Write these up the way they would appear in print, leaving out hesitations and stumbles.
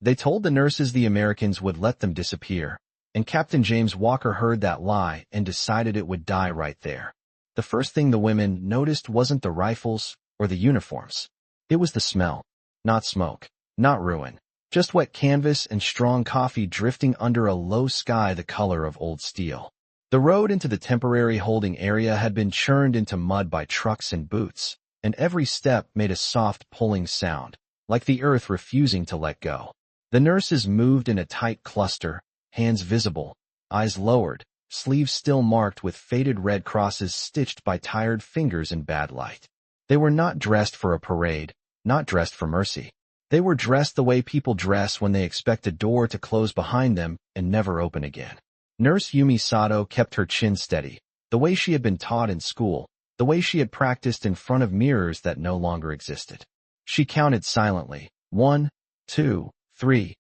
They told the nurses the Americans would let them disappear, and Captain James Walker heard that lie and decided it would die right there. The first thing the women noticed wasn't the rifles or the uniforms. It was the smell. Not smoke, not ruin, just wet canvas and strong coffee drifting under a low sky the color of old steel. The road into the temporary holding area had been churned into mud by trucks and boots, and every step made a soft pulling sound, like the earth refusing to let go. The nurses moved in a tight cluster, hands visible, eyes lowered, sleeves still marked with faded red crosses stitched by tired fingers in bad light. They were not dressed for a parade, not dressed for mercy. They were dressed the way people dress when they expect a door to close behind them and never open again. Nurse Yumi Sato kept her chin steady, the way she had been taught in school, the way she had practiced in front of mirrors that no longer existed. She counted silently, 1, 2, 3.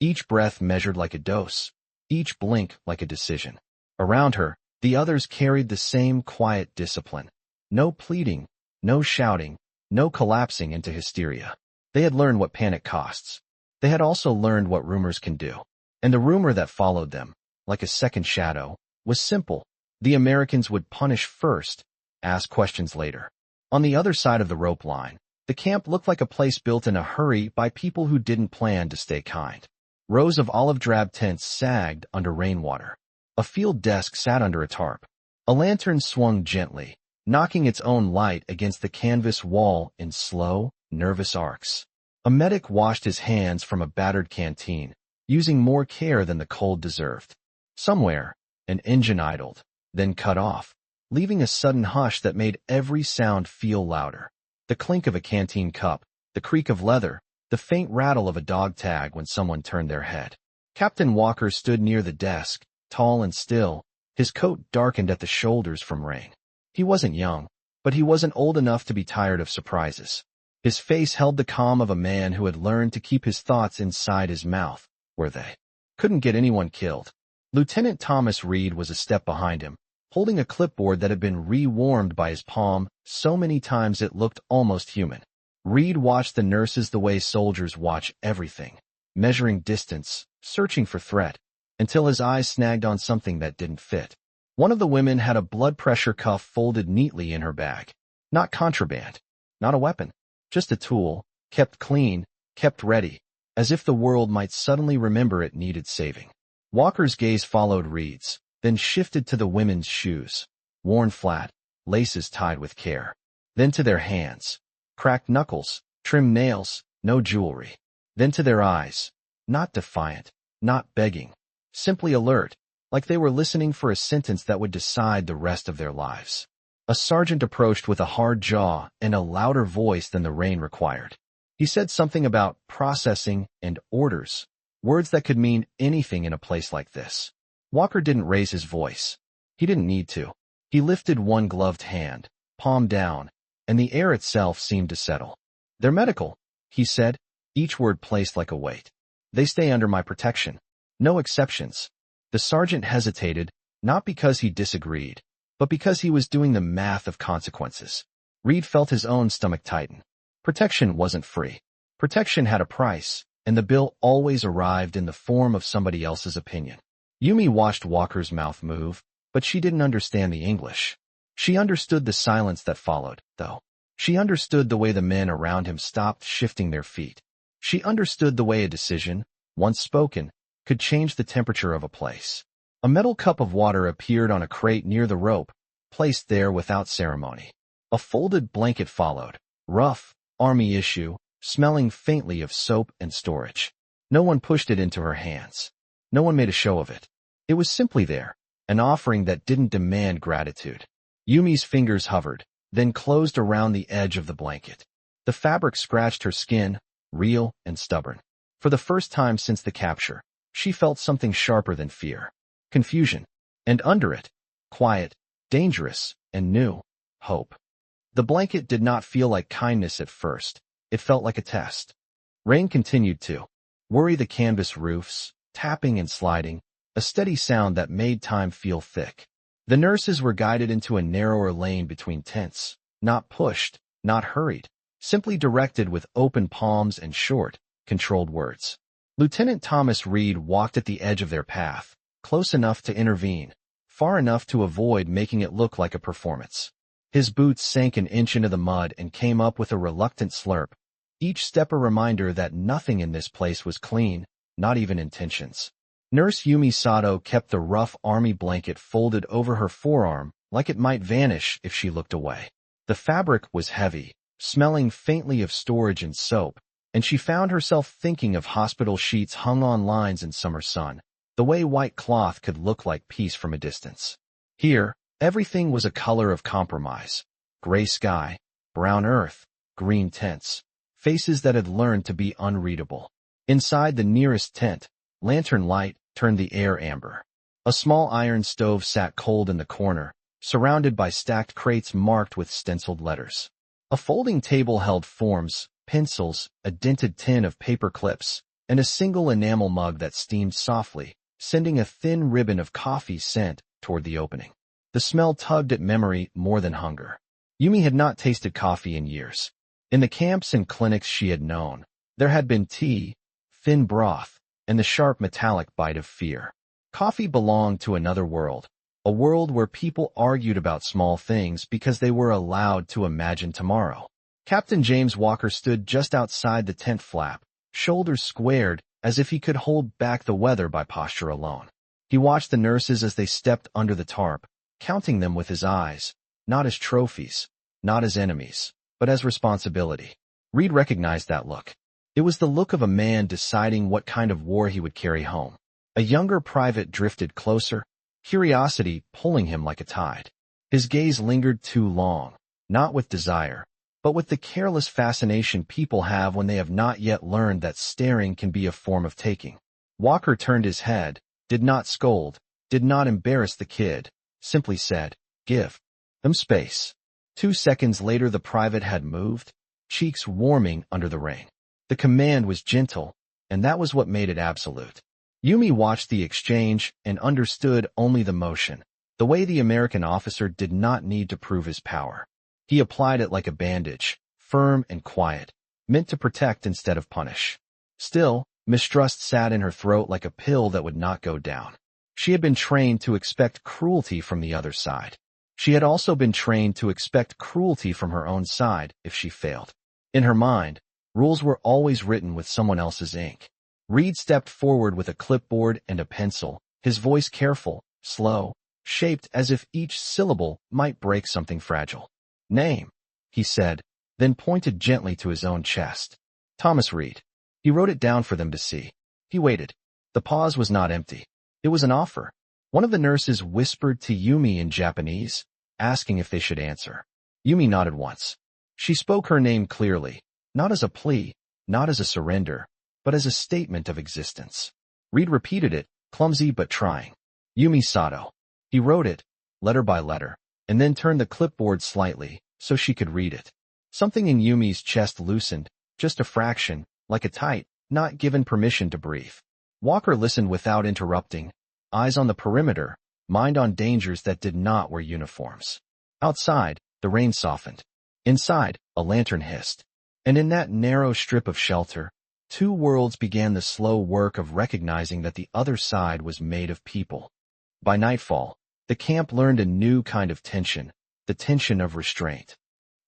Each breath measured like a dose, each blink like a decision. Around her, the others carried the same quiet discipline. No pleading, no shouting, no collapsing into hysteria. They had learned what panic costs. They had also learned what rumors can do. And the rumor that followed them, like a second shadow, was simple. The Americans would punish first, ask questions later. On the other side of the rope line, the camp looked like a place built in a hurry by people who didn't plan to stay kind. Rows of olive-drab tents sagged under rainwater. A field desk sat under a tarp. A lantern swung gently, knocking its own light against the canvas wall in slow, nervous arcs. A medic washed his hands from a battered canteen, using more care than the cold deserved. Somewhere, an engine idled, then cut off, leaving a sudden hush that made every sound feel louder. The clink of a canteen cup, the creak of leather, the faint rattle of a dog tag when someone turned their head. Captain Walker stood near the desk, tall and still, his coat darkened at the shoulders from rain. He wasn't young, but he wasn't old enough to be tired of surprises. His face held the calm of a man who had learned to keep his thoughts inside his mouth, where they couldn't get anyone killed. Lieutenant Thomas Reed was a step behind him, holding a clipboard that had been re-warmed by his palm so many times it looked almost human. Reed watched the nurses the way soldiers watch everything, measuring distance, searching for threat, until his eyes snagged on something that didn't fit. One of the women had a blood pressure cuff folded neatly in her bag. Not contraband, not a weapon, just a tool, kept clean, kept ready, as if the world might suddenly remember it needed saving. Walker's gaze followed Reed's, then shifted to the women's shoes, worn flat, laces tied with care. Then to their hands, cracked knuckles, trimmed nails, no jewelry. Then to their eyes, not defiant, not begging, simply alert, like they were listening for a sentence that would decide the rest of their lives. A sergeant approached with a hard jaw and a louder voice than the rain required. He said something about processing and orders, words that could mean anything in a place like this. Walker didn't raise his voice. He didn't need to. He lifted one gloved hand, palm down, and the air itself seemed to settle. "They're medical," he said, each word placed like a weight. "They stay under my protection. No exceptions." The sergeant hesitated, not because he disagreed, but because he was doing the math of consequences. Reed felt his own stomach tighten. Protection wasn't free. Protection had a price, and the bill always arrived in the form of somebody else's opinion. Yumi watched Walker's mouth move, but she didn't understand the English. She understood the silence that followed, though. She understood the way the men around him stopped shifting their feet. She understood the way a decision, once spoken, could change the temperature of a place. A metal cup of water appeared on a crate near the rope, placed there without ceremony. A folded blanket followed, rough, army issue, smelling faintly of soap and storage. No one pushed it into her hands. No one made a show of it. It was simply there, an offering that didn't demand gratitude. Yumi's fingers hovered, then closed around the edge of the blanket. The fabric scratched her skin, real and stubborn. For the first time since the capture, she felt something sharper than fear. Confusion. And under it, quiet, dangerous, and new, hope. The blanket did not feel like kindness at first. It felt like a test. Rain continued to worry the canvas roofs, tapping and sliding, a steady sound that made time feel thick. The nurses were guided into a narrower lane between tents, not pushed, not hurried, simply directed with open palms and short, controlled words. Lieutenant Thomas Reed walked at the edge of their path, close enough to intervene, far enough to avoid making it look like a performance. His boots sank an inch into the mud and came up with a reluctant slurp, each step a reminder that nothing in this place was clean, not even intentions. Nurse Yumi Sato kept the rough army blanket folded over her forearm like it might vanish if she looked away. The fabric was heavy, smelling faintly of storage and soap, and she found herself thinking of hospital sheets hung on lines in summer sun, the way white cloth could look like peace from a distance. Here, everything was a color of compromise. Gray sky, brown earth, green tents, faces that had learned to be unreadable. Inside the nearest tent, lantern light turned the air amber. A small iron stove sat cold in the corner, surrounded by stacked crates marked with stenciled letters. A folding table held forms, pencils, a dented tin of paper clips, and a single enamel mug that steamed softly, sending a thin ribbon of coffee scent toward the opening. The smell tugged at memory more than hunger. Yumi had not tasted coffee in years. In the camps and clinics she had known, there had been tea, thin broth, and the sharp metallic bite of fear. Coffee belonged to another world, a world where people argued about small things because they were allowed to imagine tomorrow. Captain James Walker stood just outside the tent flap, shoulders squared as if he could hold back the weather by posture alone. He watched the nurses as they stepped under the tarp, counting them with his eyes, not as trophies, not as enemies, but as responsibility. Reed recognized that look. It was the look of a man deciding what kind of war he would carry home. A younger private drifted closer, curiosity pulling him like a tide. His gaze lingered too long, not with desire, but with the careless fascination people have when they have not yet learned that staring can be a form of taking. Walker turned his head, did not scold, did not embarrass the kid, simply said, "Give them space." 2 seconds later the private had moved, cheeks warming under the rain. The command was gentle, and that was what made it absolute. Yumi watched the exchange and understood only the motion, the way the American officer did not need to prove his power. He applied it like a bandage, firm and quiet, meant to protect instead of punish. Still, mistrust sat in her throat like a pill that would not go down. She had been trained to expect cruelty from the other side. She had also been trained to expect cruelty from her own side if she failed. In her mind, rules were always written with someone else's ink. Reed stepped forward with a clipboard and a pencil, his voice careful, slow, shaped as if each syllable might break something fragile. "Name," he said, then pointed gently to his own chest. "Thomas Reed." He wrote it down for them to see. He waited. The pause was not empty. It was an offer. One of the nurses whispered to Yumi in Japanese, asking if they should answer. Yumi nodded once. She spoke her name clearly, not as a plea, not as a surrender, but as a statement of existence. Reed repeated it, clumsy but trying. "Yumi Sato." He wrote it, letter by letter, and then turned the clipboard slightly so she could read it. Something in Yumi's chest loosened, just a fraction, like a tight, not given permission to breathe. Walker listened without interrupting, eyes on the perimeter, mind on dangers that did not wear uniforms. Outside, the rain softened. Inside, a lantern hissed. And in that narrow strip of shelter, 2 worlds began the slow work of recognizing that the other side was made of people. By nightfall, the camp learned a new kind of tension, the tension of restraint.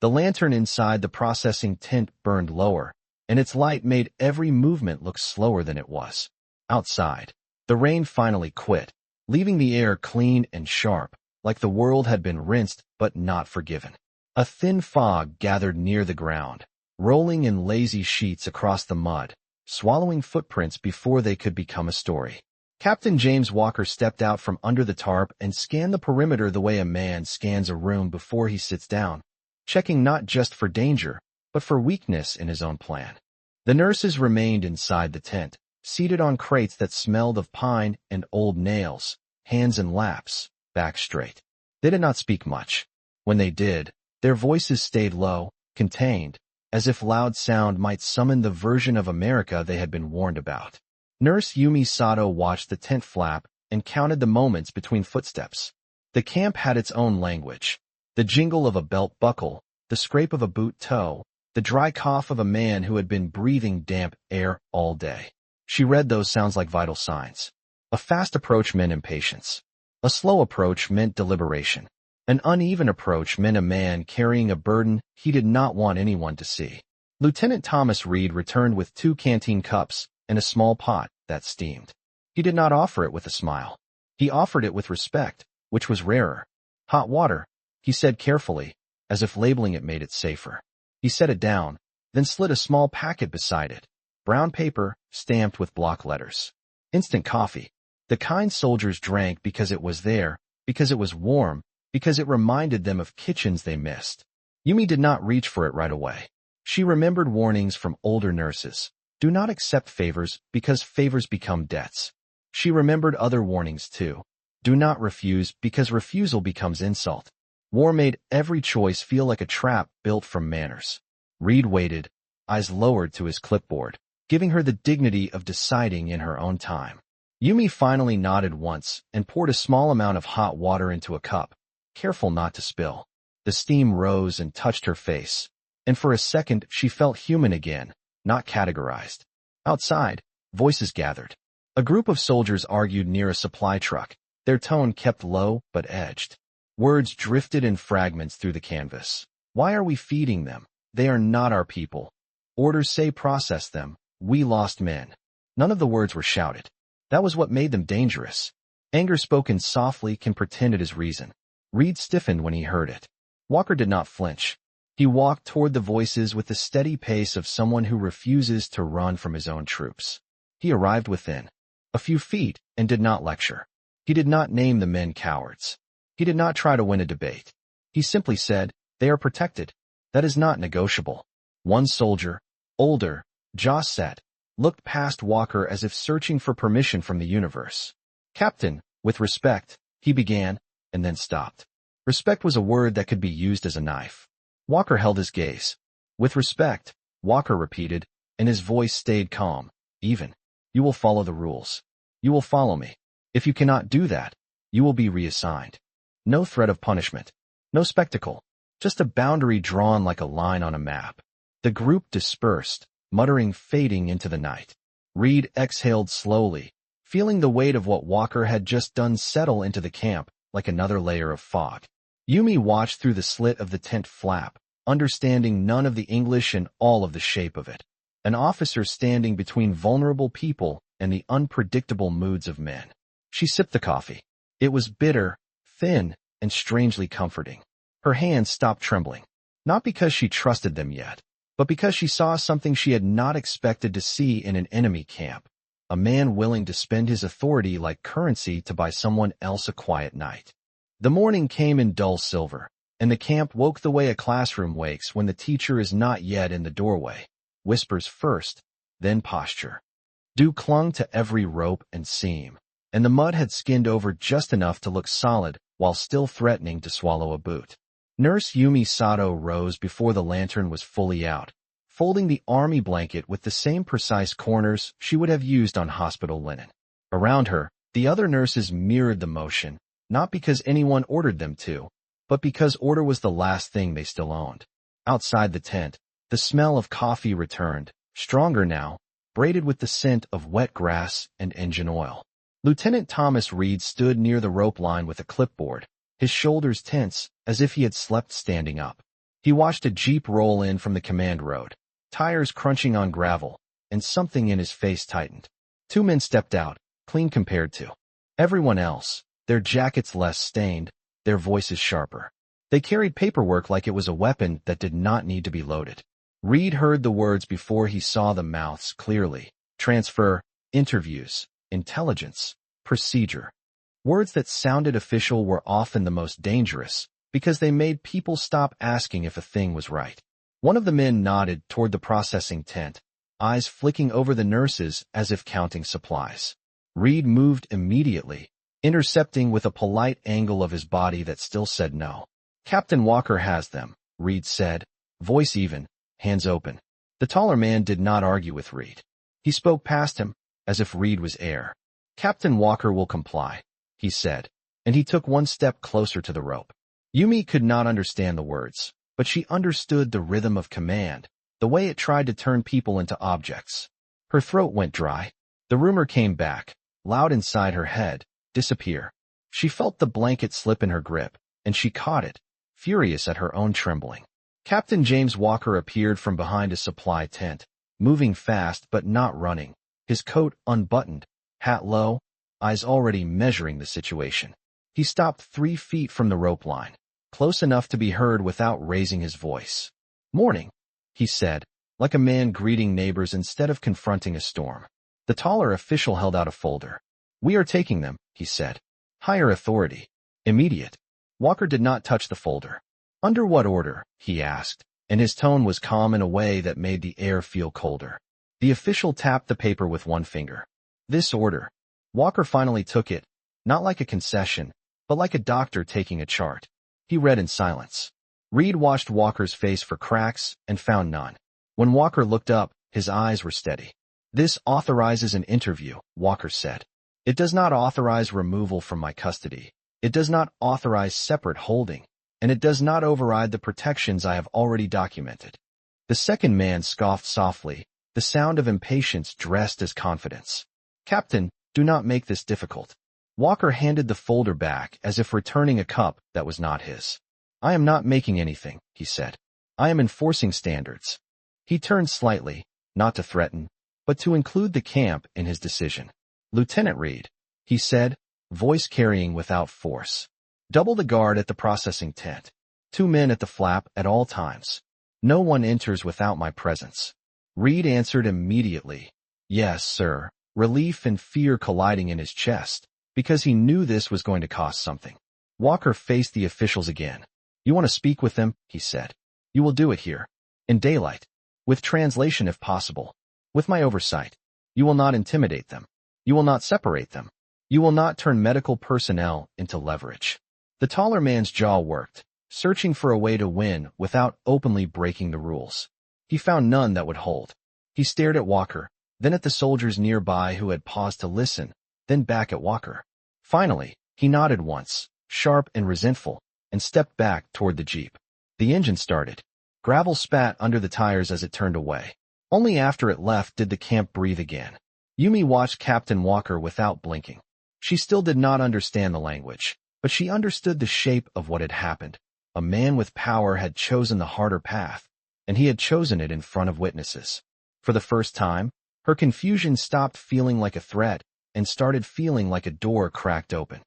The lantern inside the processing tent burned lower, and its light made every movement look slower than it was. Outside, the rain finally quit, leaving the air clean and sharp, like the world had been rinsed but not forgiven. A thin fog gathered near the ground, rolling in lazy sheets across the mud, swallowing footprints before they could become a story. Captain James Walker stepped out from under the tarp and scanned the perimeter the way a man scans a room before he sits down, checking not just for danger, but for weakness in his own plan. The nurses remained inside the tent, seated on crates that smelled of pine and old nails, hands in laps, back straight. They did not speak much. When they did, their voices stayed low, contained, as if loud sound might summon the version of America they had been warned about. Nurse Yumi Sato watched the tent flap and counted the moments between footsteps. The camp had its own language. The jingle of a belt buckle, the scrape of a boot toe, the dry cough of a man who had been breathing damp air all day. She read those sounds like vital signs. A fast approach meant impatience. A slow approach meant deliberation. An uneven approach meant a man carrying a burden he did not want anyone to see. Lieutenant Thomas Reed returned with 2 canteen cups and a small pot that steamed. He did not offer it with a smile. He offered it with respect, which was rarer. Hot water, he said carefully, as if labeling it made it safer. He set it down, then slid a small packet beside it. Brown paper, stamped with block letters. Instant coffee. The kind soldiers drank because it was there, because it was warm, because it reminded them of kitchens they missed. Yumi did not reach for it right away. She remembered warnings from older nurses. Do not accept favors because favors become debts. She remembered other warnings too. Do not refuse because refusal becomes insult. War made every choice feel like a trap built from manners. Reed waited, eyes lowered to his clipboard, giving her the dignity of deciding in her own time. Yumi finally nodded once and poured a small amount of hot water into a cup, careful not to spill. The steam rose and touched her face, and for a second she felt human again, not categorized. Outside, voices gathered. A group of soldiers argued near a supply truck, their tone kept low but edged. Words drifted in fragments through the canvas. Why are we feeding them? They are not our people. Orders say process them. We lost men. None of the words were shouted. That was what made them dangerous. Anger spoken softly can pretend it is reason. Reed stiffened when he heard it. Walker did not flinch. He walked toward the voices with the steady pace of someone who refuses to run from his own troops. He arrived within a few feet and did not lecture. He did not name the men cowards. He did not try to win a debate. He simply said, they are protected. That is not negotiable. One soldier, older, jaw set, looked past Walker as if searching for permission from the universe. Captain, with respect, he began, and then stopped. Respect was a word that could be used as a knife. Walker held his gaze. With respect, Walker repeated, and his voice stayed calm, even. You will follow the rules. You will follow me. If you cannot do that, you will be reassigned. No threat of punishment. No spectacle. Just a boundary drawn like a line on a map. The group dispersed, muttering fading into the night. Reed exhaled slowly, feeling the weight of what Walker had just done settle into the camp like another layer of fog. Yumi watched through the slit of the tent flap, understanding none of the English and all of the shape of it. An officer standing between vulnerable people and the unpredictable moods of men. She sipped the coffee. It was bitter, thin, and strangely comforting. Her hands stopped trembling, not because she trusted them yet, but because she saw something she had not expected to see in an enemy camp. A man willing to spend his authority like currency to buy someone else a quiet night. The morning came in dull silver, and the camp woke the way a classroom wakes when the teacher is not yet in the doorway. Whispers first, then posture. Dew clung to every rope and seam, and the mud had skinned over just enough to look solid while still threatening to swallow a boot. Nurse Yumi Sato rose before the lantern was fully out, folding the army blanket with the same precise corners she would have used on hospital linen. Around her, the other nurses mirrored the motion, not because anyone ordered them to, but because order was the last thing they still owned. Outside the tent, the smell of coffee returned, stronger now, braided with the scent of wet grass and engine oil. Lieutenant Thomas Reed stood near the rope line with a clipboard, his shoulders tense, as if he had slept standing up. He watched a jeep roll in from the command road, tires crunching on gravel, and something in his face tightened. 2 men stepped out, clean compared to everyone else, their jackets less stained, their voices sharper. They carried paperwork like it was a weapon that did not need to be loaded. Reed heard the words before he saw the mouths clearly. Transfer, interviews, intelligence, procedure. Words that sounded official were often the most dangerous, because they made people stop asking if a thing was right. One of the men nodded toward the processing tent, eyes flicking over the nurses as if counting supplies. Reed moved immediately, intercepting with a polite angle of his body that still said no. Captain Walker has them, Reed said, voice even, hands open. The taller man did not argue with Reed. He spoke past him, as if Reed was air. Captain Walker will comply, he said, and he took one step closer to the rope. Yumi could not understand the words, but she understood the rhythm of command, the way it tried to turn people into objects. Her throat went dry. The rumor came back, loud inside her head, disappear. She felt the blanket slip in her grip, and she caught it, furious at her own trembling. Captain James Walker appeared from behind a supply tent, moving fast but not running, his coat unbuttoned, hat low, eyes already measuring the situation. He stopped 3 feet from the rope line, close enough to be heard without raising his voice. "Morning," he said, like a man greeting neighbors instead of confronting a storm. The taller official held out a folder. "We are taking them," he said. "Higher authority. Immediate." Walker did not touch the folder. "Under what order?" he asked, and his tone was calm in a way that made the air feel colder. The official tapped the paper with one finger. "This order." Walker finally took it, not like a concession, but like a doctor taking a chart. He read in silence. Reed watched Walker's face for cracks and found none. When Walker looked up, his eyes were steady. "This authorizes an interview," Walker said. "It does not authorize removal from my custody. It does not authorize separate holding, and it does not override the protections I have already documented." The second man scoffed softly, the sound of impatience dressed as confidence. "Captain, do not make this difficult." Walker handed the folder back as if returning a cup that was not his. "I am not making anything," he said. "I am enforcing standards." He turned slightly, not to threaten, but to include the camp in his decision. "Lieutenant Reed," he said, voice carrying without force. "Double the guard at the processing tent. 2 men at the flap at all times. No one enters without my presence." Reed answered immediately. "Yes, sir," relief and fear colliding in his chest, because he knew this was going to cost something. Walker faced the officials again. "You want to speak with them?" he said. "You will do it here. In daylight. With translation if possible. With my oversight. You will not intimidate them. You will not separate them. You will not turn medical personnel into leverage." The taller man's jaw worked, searching for a way to win without openly breaking the rules. He found none that would hold. He stared at Walker, then at the soldiers nearby who had paused to listen, then back at Walker. Finally, he nodded once, sharp and resentful, and stepped back toward the jeep. The engine started. Gravel spat under the tires as it turned away. Only after it left did the camp breathe again. Yumi watched Captain Walker without blinking. She still did not understand the language, but she understood the shape of what had happened. A man with power had chosen the harder path, and he had chosen it in front of witnesses. For the first time, her confusion stopped feeling like a threat and started feeling like a door cracked open.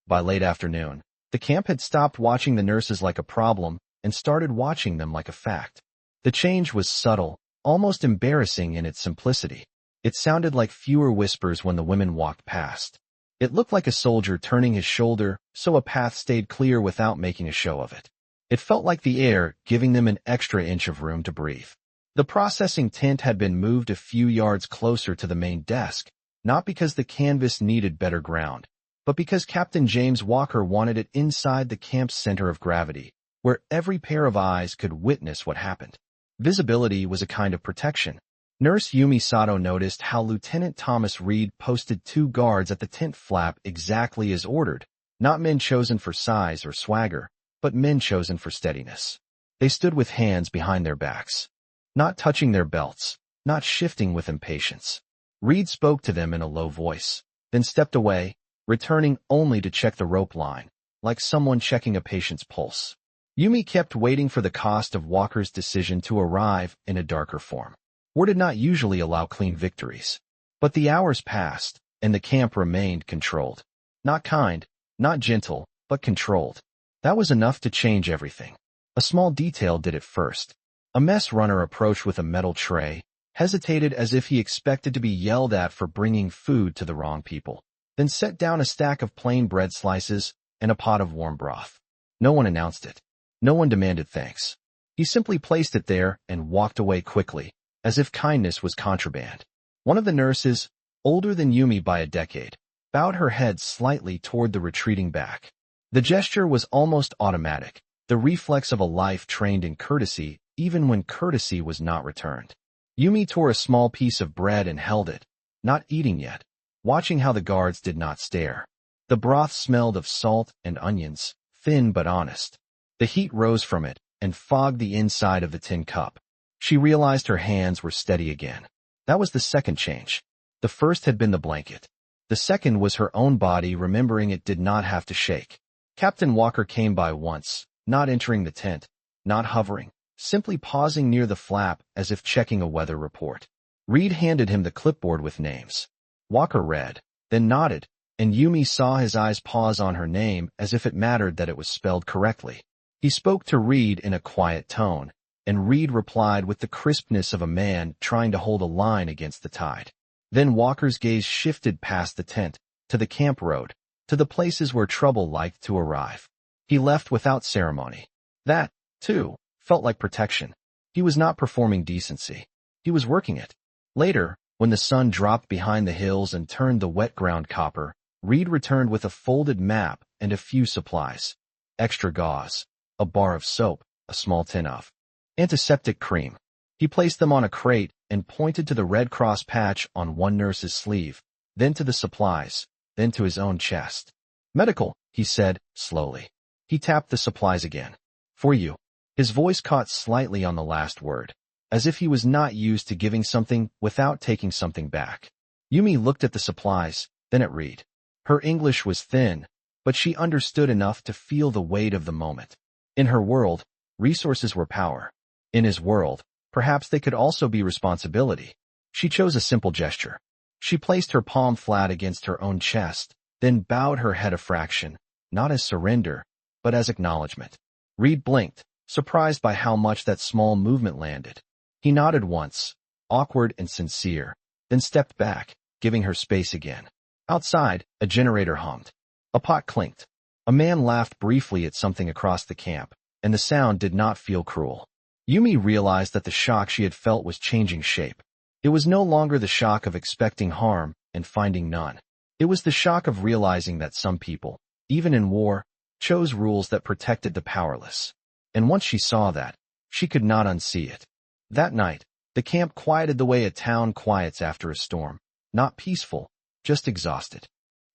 By late afternoon, the camp had stopped watching the nurses like a problem and started watching them like a fact. The change was subtle, almost embarrassing in its simplicity. It sounded like fewer whispers when the women walked past. It looked like a soldier turning his shoulder so a path stayed clear without making a show of it. It felt like the air giving them an extra inch of room to breathe. The processing tent had been moved a few yards closer to the main desk, not because the canvas needed better ground, but because Captain James Walker wanted it inside the camp's center of gravity, where every pair of eyes could witness what happened. Visibility was a kind of protection. Nurse Yumi Sato noticed how Lieutenant Thomas Reed posted 2 guards at the tent flap exactly as ordered, not men chosen for size or swagger, but men chosen for steadiness. They stood with hands behind their backs, not touching their belts, not shifting with impatience. Reed spoke to them in a low voice, then stepped away, returning only to check the rope line, like someone checking a patient's pulse. Yumi kept waiting for the cost of Walker's decision to arrive in a darker form. War did not usually allow clean victories. But the hours passed, and the camp remained controlled. Not kind, not gentle, but controlled. That was enough to change everything. A small detail did it first. A mess runner approached with a metal tray, hesitated as if he expected to be yelled at for bringing food to the wrong people, then set down a stack of plain bread slices and a pot of warm broth. No one announced it. No one demanded thanks. He simply placed it there and walked away quickly, as if kindness was contraband. One of the nurses, older than Yumi by a decade, bowed her head slightly toward the retreating back. The gesture was almost automatic, the reflex of a life trained in courtesy even when courtesy was not returned. Yumi tore a small piece of bread and held it, not eating yet, watching how the guards did not stare. The broth smelled of salt and onions, thin but honest. The heat rose from it and fogged the inside of the tin cup. She realized her hands were steady again. That was the second change. The first had been the blanket. The second was her own body remembering it did not have to shake. Captain Walker came by once, not entering the tent, not hovering, simply pausing near the flap as if checking a weather report. Reed handed him the clipboard with names. Walker read, then nodded, and Yumi saw his eyes pause on her name as if it mattered that it was spelled correctly. He spoke to Reed in a quiet tone, and Reed replied with the crispness of a man trying to hold a line against the tide. Then Walker's gaze shifted past the tent, to the camp road, to the places where trouble liked to arrive. He left without ceremony. That, too, felt like protection. He was not performing decency. He was working it. Later, when the sun dropped behind the hills and turned the wet ground copper, Reed returned with a folded map and a few supplies. Extra gauze, a bar of soap, a small tin of antiseptic cream. He placed them on a crate and pointed to the Red Cross patch on one nurse's sleeve, then to the supplies, then to his own chest. Medical, he said, slowly. He tapped the supplies again. For you. His voice caught slightly on the last word, as if he was not used to giving something without taking something back. Yumi looked at the supplies, then at Reed. Her English was thin, but she understood enough to feel the weight of the moment. In her world, resources were power. In his world, perhaps they could also be responsibility. She chose a simple gesture. She placed her palm flat against her own chest, then bowed her head a fraction, not as surrender, but as acknowledgement. Reed blinked, surprised by how much that small movement landed. He nodded once, awkward and sincere, then stepped back, giving her space again. Outside, a generator hummed. A pot clinked. A man laughed briefly at something across the camp, and the sound did not feel cruel. Yumi realized that the shock she had felt was changing shape. It was no longer the shock of expecting harm and finding none. It was the shock of realizing that some people, even in war, chose rules that protected the powerless. And once she saw that, she could not unsee it. That night, the camp quieted the way a town quiets after a storm. Not peaceful, just exhausted.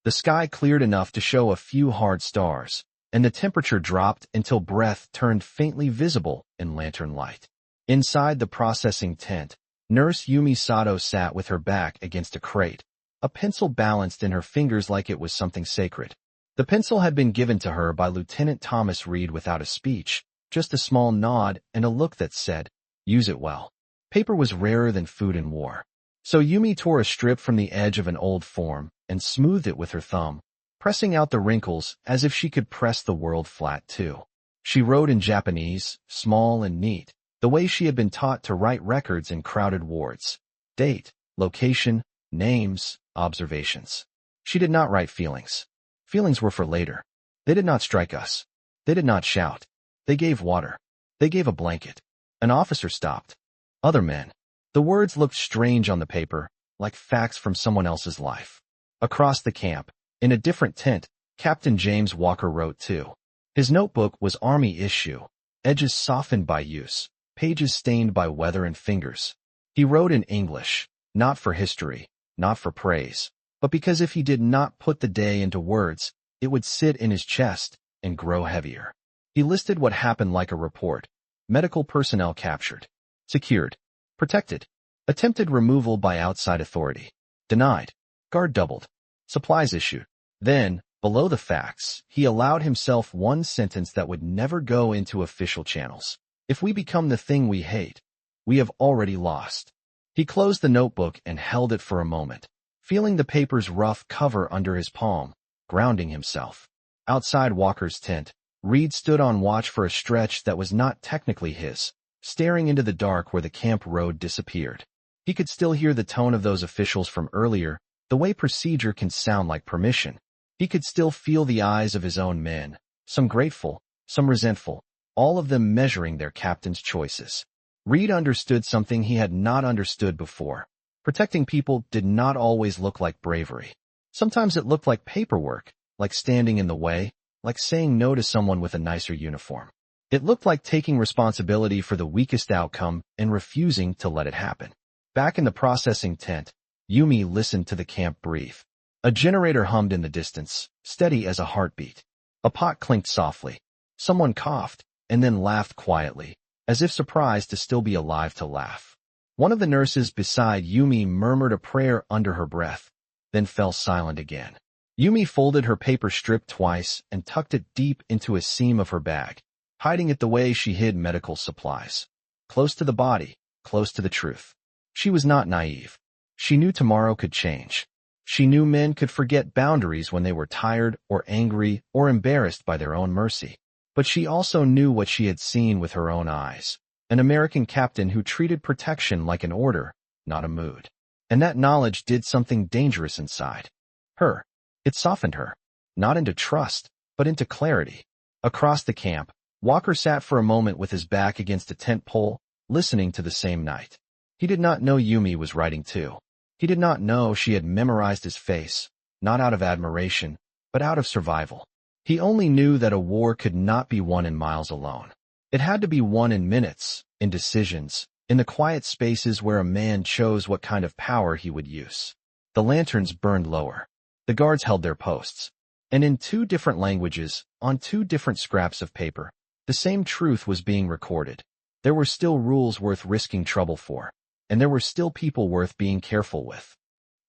The sky cleared enough to show a few hard stars, and the temperature dropped until breath turned faintly visible in lantern light. Inside the processing tent, Nurse Yumi Sato sat with her back against a crate, a pencil balanced in her fingers like it was something sacred. The pencil had been given to her by Lieutenant Thomas Reed without a speech, just a small nod and a look that said, "Use it well." Paper was rarer than food in war. So Yumi tore a strip from the edge of an old form and smoothed it with her thumb, pressing out the wrinkles as if she could press the world flat too. She wrote in Japanese, small and neat, the way she had been taught to write records in crowded wards. Date, location, names, observations. She did not write feelings. Feelings were for later. They did not strike us. They did not shout. They gave water. They gave a blanket. An officer stopped. Other men. The words looked strange on the paper, like facts from someone else's life. Across the camp, in a different tent, Captain James Walker wrote too. His notebook was Army issue, edges softened by use, pages stained by weather and fingers. He wrote in English, not for history, not for praise, but because if he did not put the day into words, it would sit in his chest and grow heavier. He listed what happened like a report. Medical personnel captured. Secured. Protected. Attempted removal by outside authority. Denied. Guard doubled. Supplies issued. Then, below the facts, he allowed himself one sentence that would never go into official channels. If we become the thing we hate, we have already lost. He closed the notebook and held it for a moment, feeling the paper's rough cover under his palm, grounding himself. Outside Walker's tent, Reed stood on watch for a stretch that was not technically his, staring into the dark where the camp road disappeared. He could still hear the tone of those officials from earlier, the way procedure can sound like permission. He could still feel the eyes of his own men, some grateful, some resentful, all of them measuring their captain's choices. Reed understood something he had not understood before. Protecting people did not always look like bravery. Sometimes it looked like paperwork, like standing in the way, like saying no to someone with a nicer uniform. It looked like taking responsibility for the weakest outcome and refusing to let it happen. Back in the processing tent, Yumi listened to the camp breathe. A generator hummed in the distance, steady as a heartbeat. A pot clinked softly. Someone coughed, and then laughed quietly, as if surprised to still be alive to laugh. One of the nurses beside Yumi murmured a prayer under her breath, then fell silent again. Yumi folded her paper strip twice and tucked it deep into a seam of her bag, hiding it the way she hid medical supplies. Close to the body, close to the truth. She was not naive. She knew tomorrow could change. She knew men could forget boundaries when they were tired or angry or embarrassed by their own mercy. But she also knew what she had seen with her own eyes. An American captain who treated protection like an order, not a mood. And that knowledge did something dangerous inside her. It softened her, not into trust, but into clarity. Across the camp, Walker sat for a moment with his back against a tent pole, listening to the same night. He did not know Yumi was writing too. He did not know she had memorized his face, not out of admiration, but out of survival. He only knew that a war could not be won in miles alone. It had to be won in minutes, in decisions, in the quiet spaces where a man chose what kind of power he would use. The lanterns burned lower. The guards held their posts. And in 2 different languages, on 2 different scraps of paper, the same truth was being recorded. There were still rules worth risking trouble for, and there were still people worth being careful with.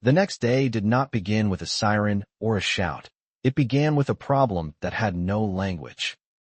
The next day did not begin with a siren or a shout. It began with a problem that had no language.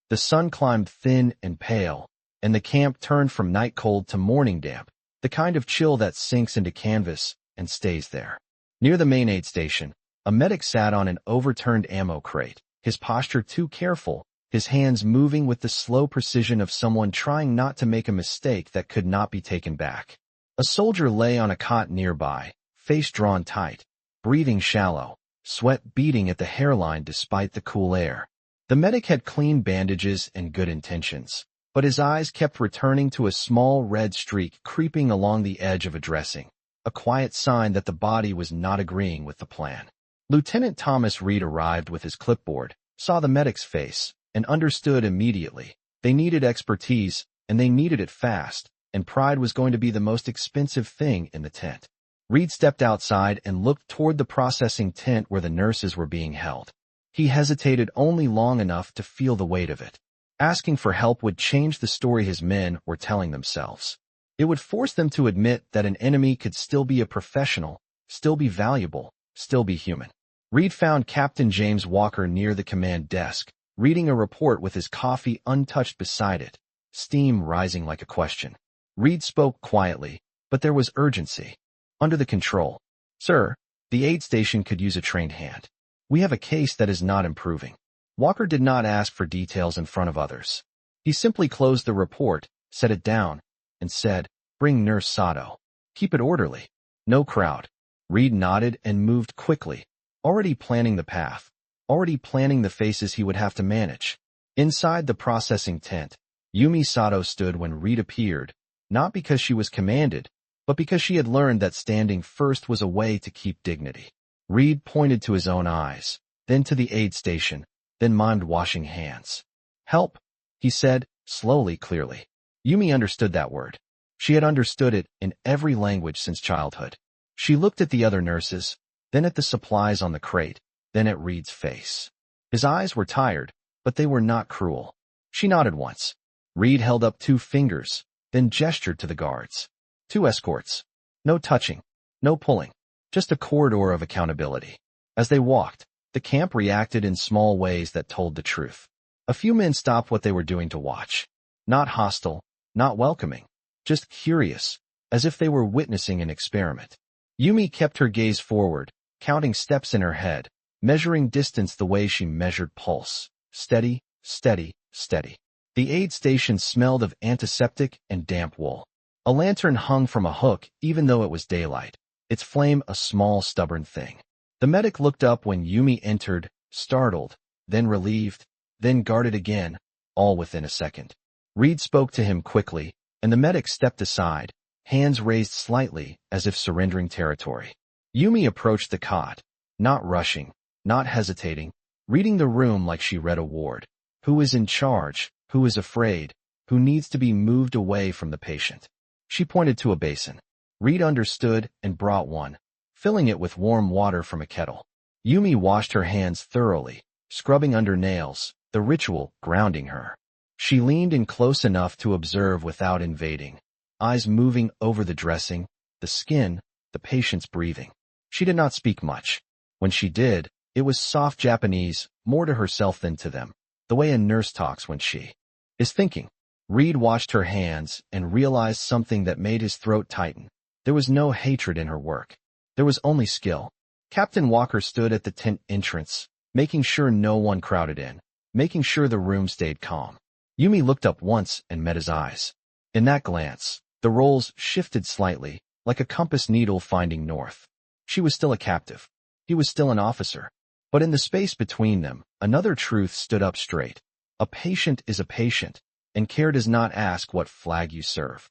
The sun climbed thin and pale, and the camp turned from night cold to morning damp, the kind of chill that sinks into canvas and stays there. Near the main aid station, a medic sat on an overturned ammo crate, his posture too careful, his hands moving with the slow precision of someone trying not to make a mistake that could not be taken back. A soldier lay on a cot nearby, face drawn tight, breathing shallow, sweat beading at the hairline despite the cool air. The medic had clean bandages and good intentions, but his eyes kept returning to a small red streak creeping along the edge of a dressing, a quiet sign that the body was not agreeing with the plan. Lieutenant Thomas Reed arrived with his clipboard, saw the medic's face, and understood immediately. They needed expertise, and they needed it fast, and pride was going to be the most expensive thing in the tent. Reed stepped outside and looked toward the processing tent where the nurses were being held. He hesitated only long enough to feel the weight of it. Asking for help would change the story his men were telling themselves. It would force them to admit that an enemy could still be a professional, still be valuable, still be human. Reed found Captain James Walker near the command desk, reading a report with his coffee untouched beside it, steam rising like a question. Reed spoke quietly, but there was urgency. Under the control. Sir, the aid station could use a trained hand. We have a case that is not improving. Walker did not ask for details in front of others. He simply closed the report, set it down, and said, "Bring Nurse Sato. Keep it orderly. No crowd." Reed nodded and moved quickly, already planning the path, already planning the faces he would have to manage. Inside the processing tent, Yumi Sato stood when Reed appeared, not because she was commanded, but because she had learned that standing first was a way to keep dignity. Reed pointed to his own eyes, then to the aid station, then mimed washing hands. "Help," he said, slowly, clearly. Yumi understood that word. She had understood it in every language since childhood. She looked at the other nurses, then at the supplies on the crate, then at Reed's face. His eyes were tired, but they were not cruel. She nodded once. Reed held up 2 fingers, then gestured to the guards. 2 escorts. No touching, no pulling, just a corridor of accountability. As they walked, the camp reacted in small ways that told the truth. A few men stopped what they were doing to watch. Not hostile, not welcoming, just curious, as if they were witnessing an experiment. Yumi kept her gaze forward, counting steps in her head, measuring distance the way she measured pulse. Steady, steady, steady. The aid station smelled of antiseptic and damp wool. A lantern hung from a hook even though it was daylight, its flame a small stubborn thing. The medic looked up when Yumi entered, startled, then relieved, then guarded again, all within a second. Reed spoke to him quickly, and the medic stepped aside, hands raised slightly as if surrendering territory. Yumi approached the cot, not rushing, not hesitating, reading the room like she read a ward. Who is in charge? Who is afraid? Who needs to be moved away from the patient? She pointed to a basin. Reed understood and brought one, filling it with warm water from a kettle. Yumi washed her hands thoroughly, scrubbing under nails, the ritual grounding her. She leaned in close enough to observe without invading. eyes moving over the dressing, the skin, the patient's breathing. She did not speak much. When she did, it was soft Japanese, more to herself than to them, the way a nurse talks when she is thinking. Reed washed her hands and realized something that made his throat tighten. There was no hatred in her work. There was only skill. Captain Walker stood at the tent entrance, making sure no one crowded in, making sure the room stayed calm. Yumi looked up once and met his eyes. In that glance, the roles shifted slightly, like a compass needle finding north. She was still a captive. He was still an officer. But in the space between them, another truth stood up straight. A patient is a patient, and care does not ask what flag you serve.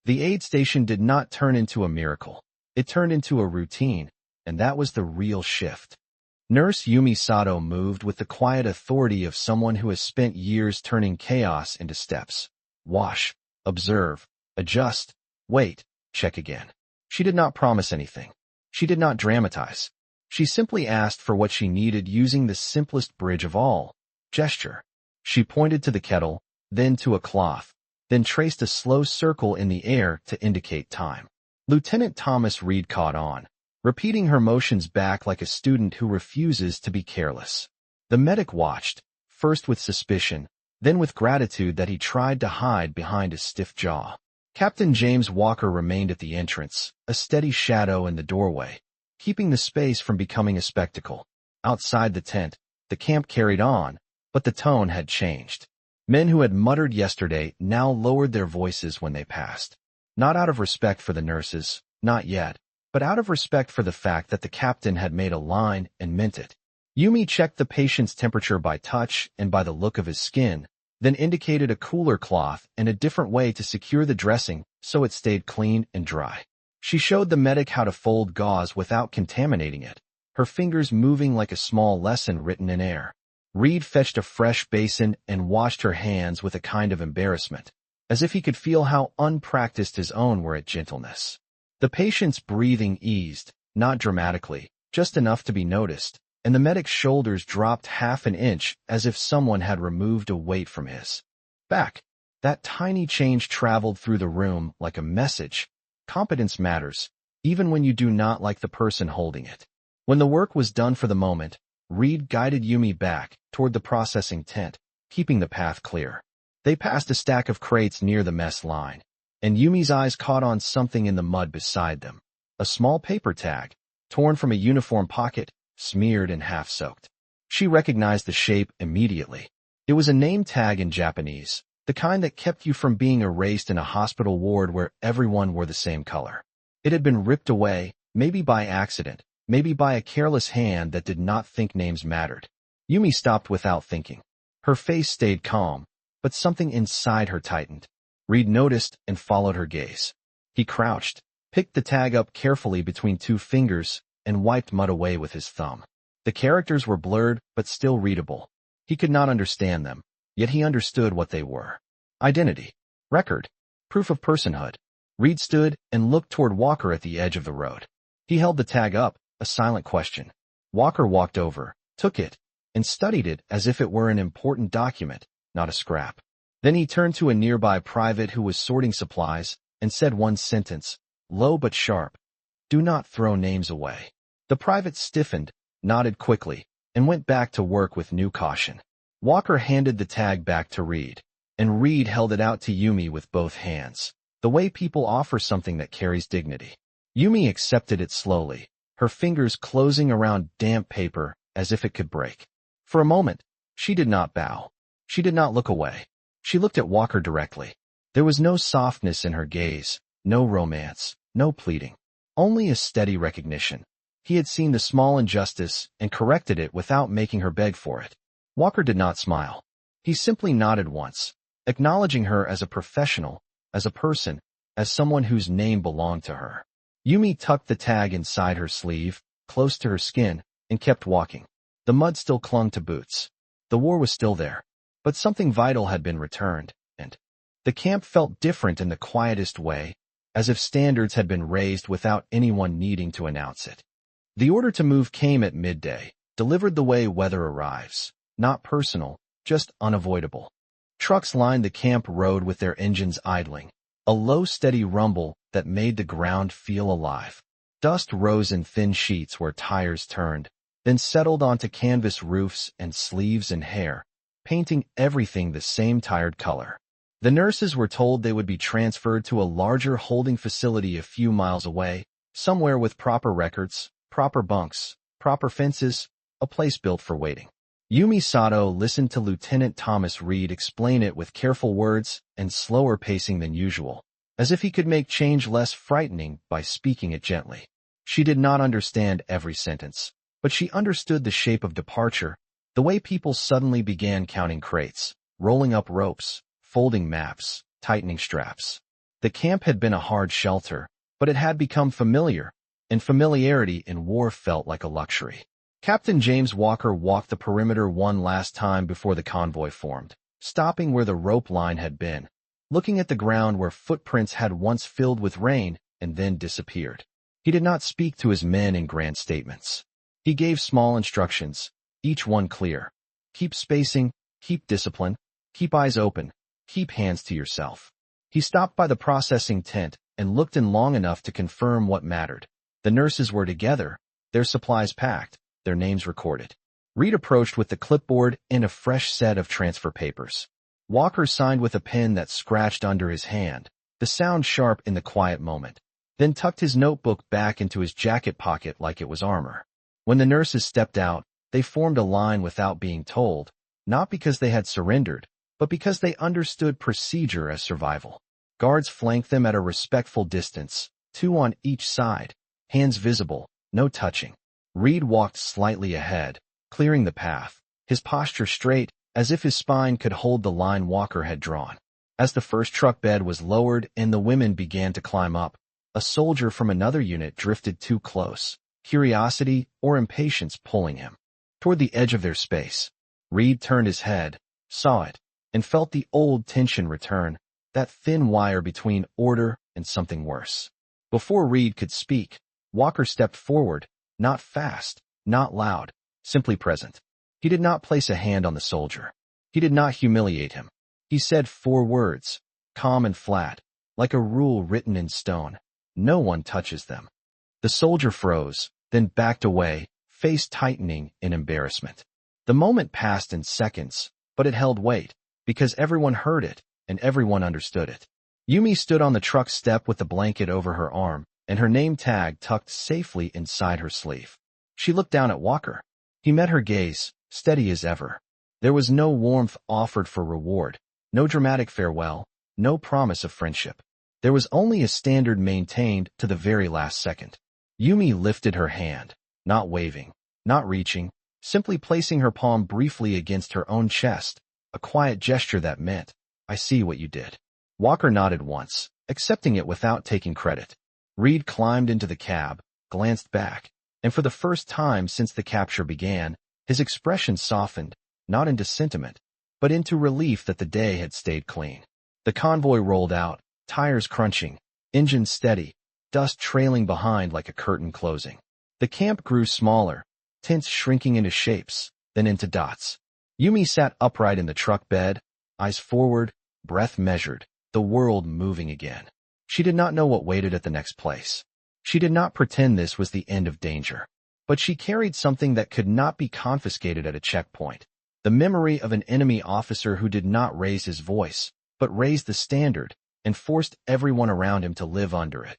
The aid station did not turn into a miracle. It turned into a routine, and that was the real shift. Nurse Yumi Sato moved with the quiet authority of someone who has spent years turning chaos into steps. Wash, observe, adjust, wait, check again. She did not promise anything. She did not dramatize. She simply asked for what she needed using the simplest bridge of all, gesture. She pointed to the kettle, then to a cloth, then traced a slow circle in the air to indicate time. Lieutenant Thomas Reed caught on, repeating her motions back like a student who refuses to be careless. The medic watched, first with suspicion, then with gratitude that he tried to hide behind his stiff jaw. Captain James Walker remained at the entrance, a steady shadow in the doorway, keeping the space from becoming a spectacle. Outside the tent, the camp carried on, but the tone had changed. Men who had muttered yesterday now lowered their voices when they passed. Not out of respect for the nurses, not yet, but out of respect for the fact that the captain had made a line and meant it. Yumi checked the patient's temperature by touch and by the look of his skin, then indicated a cooler cloth and a different way to secure the dressing so it stayed clean and dry. She showed the medic how to fold gauze without contaminating it, her fingers moving like a small lesson written in air. Reed fetched a fresh basin and washed her hands with a kind of embarrassment, as if he could feel how unpracticed his own were at gentleness. The patient's breathing eased, not dramatically, just enough to be noticed, and the medic's shoulders dropped half an inch as if someone had removed a weight from his back. That tiny change traveled through the room like a message. Competence matters, even when you do not like the person holding it. When the work was done for the moment, Reed guided Yumi back toward the processing tent, keeping the path clear. They passed a stack of crates near the mess line, and Yumi's eyes caught on something in the mud beside them. A small paper tag, torn from a uniform pocket, smeared and half-soaked. She recognized the shape immediately. It was a name tag in Japanese, the kind that kept you from being erased in a hospital ward where everyone wore the same color. It had been ripped away, maybe by accident, maybe by a careless hand that did not think names mattered. Yumi stopped without thinking. Her face stayed calm, but something inside her tightened. Reed noticed and followed her gaze. He crouched, picked the tag up carefully between two fingers, and wiped mud away with his thumb. The characters were blurred but still readable. He could not understand them, yet he understood what they were. Identity, record, proof of personhood. Reed stood and looked toward Walker at the edge of the road. He held the tag up, a silent question. Walker walked over, took it, and studied it as if it were an important document, not a scrap. Then he turned to a nearby private who was sorting supplies and said one sentence, low but sharp. Do not throw names away. The private stiffened, nodded quickly, and went back to work with new caution. Walker handed the tag back to Reed, and Reed held it out to Yumi with both hands, the way people offer something that carries dignity. Yumi accepted it slowly, her fingers closing around damp paper as if it could break. For a moment, she did not bow. She did not look away. She looked at Walker directly. There was no softness in her gaze, no romance, no pleading. Only a steady recognition. He had seen the small injustice and corrected it without making her beg for it. Walker did not smile. He simply nodded once, acknowledging her as a professional, as a person, as someone whose name belonged to her. Yumi tucked the tag inside her sleeve, close to her skin, and kept walking. The mud still clung to boots. The war was still there, but something vital had been returned, and the camp felt different in the quietest way, as if standards had been raised without anyone needing to announce it. The order to move came at midday, delivered the way weather arrives, not personal, just unavoidable. Trucks lined the camp road with their engines idling, a low, steady rumble that made the ground feel alive. Dust rose in thin sheets where tires turned, then settled onto canvas roofs and sleeves and hair, painting everything the same tired color. The nurses were told they would be transferred to a larger holding facility a few miles away, somewhere with proper records, proper bunks, proper fences, a place built for waiting. Yumi Sato listened to Lieutenant Thomas Reed explain it with careful words and slower pacing than usual, as if he could make change less frightening by speaking it gently. She did not understand every sentence, but she understood the shape of departure, the way people suddenly began counting crates, rolling up ropes, folding maps, tightening straps. The camp had been a hard shelter, but it had become familiar, and familiarity in war felt like a luxury. Captain James Walker walked the perimeter one last time before the convoy formed, stopping where the rope line had been, looking at the ground where footprints had once filled with rain and then disappeared. He did not speak to his men in grand statements. He gave small instructions, each one clear. Keep spacing, keep discipline, keep eyes open, keep hands to yourself. He stopped by the processing tent and looked in long enough to confirm what mattered. The nurses were together, their supplies packed, their names recorded. Reed approached with the clipboard and a fresh set of transfer papers. Walker signed with a pen that scratched under his hand, the sound sharp in the quiet moment, then tucked his notebook back into his jacket pocket like it was armor. When the nurses stepped out, they formed a line without being told, not because they had surrendered, but because they understood procedure as survival. Guards flanked them at a respectful distance, 2 on each side, hands visible, no touching. Reed walked slightly ahead, clearing the path, his posture straight, as if his spine could hold the line Walker had drawn. As the first truck bed was lowered and the women began to climb up, a soldier from another unit drifted too close, curiosity or impatience pulling him toward the edge of their space. Reed turned his head, saw it, and felt the old tension return, that thin wire between order and something worse. Before Reed could speak, Walker stepped forward, not fast, not loud, simply present. He did not place a hand on the soldier. He did not humiliate him. He said 4 words, calm and flat, like a rule written in stone. No one touches them. The soldier froze, then backed away, face tightening in embarrassment. The moment passed in seconds, but it held weight, because everyone heard it, and everyone understood it. Yumi stood on the truck step with the blanket over her arm, and her name tag tucked safely inside her sleeve. She looked down at Walker. He met her gaze, steady as ever. There was no warmth offered for reward, no dramatic farewell, no promise of friendship. There was only a standard maintained to the very last second. Yumi lifted her hand, not waving, not reaching, simply placing her palm briefly against her own chest, a quiet gesture that meant, I see what you did. Walker nodded once, accepting it without taking credit. Reed climbed into the cab, glanced back, and for the first time since the capture began, his expression softened, not into sentiment, but into relief that the day had stayed clean. The convoy rolled out, tires crunching, engine steady, dust trailing behind like a curtain closing. The camp grew smaller, tents shrinking into shapes, then into dots. Yumi sat upright in the truck bed, eyes forward, breath measured, the world moving again. She did not know what waited at the next place. She did not pretend this was the end of danger. But she carried something that could not be confiscated at a checkpoint. The memory of an enemy officer who did not raise his voice, but raised the standard, and forced everyone around him to live under it.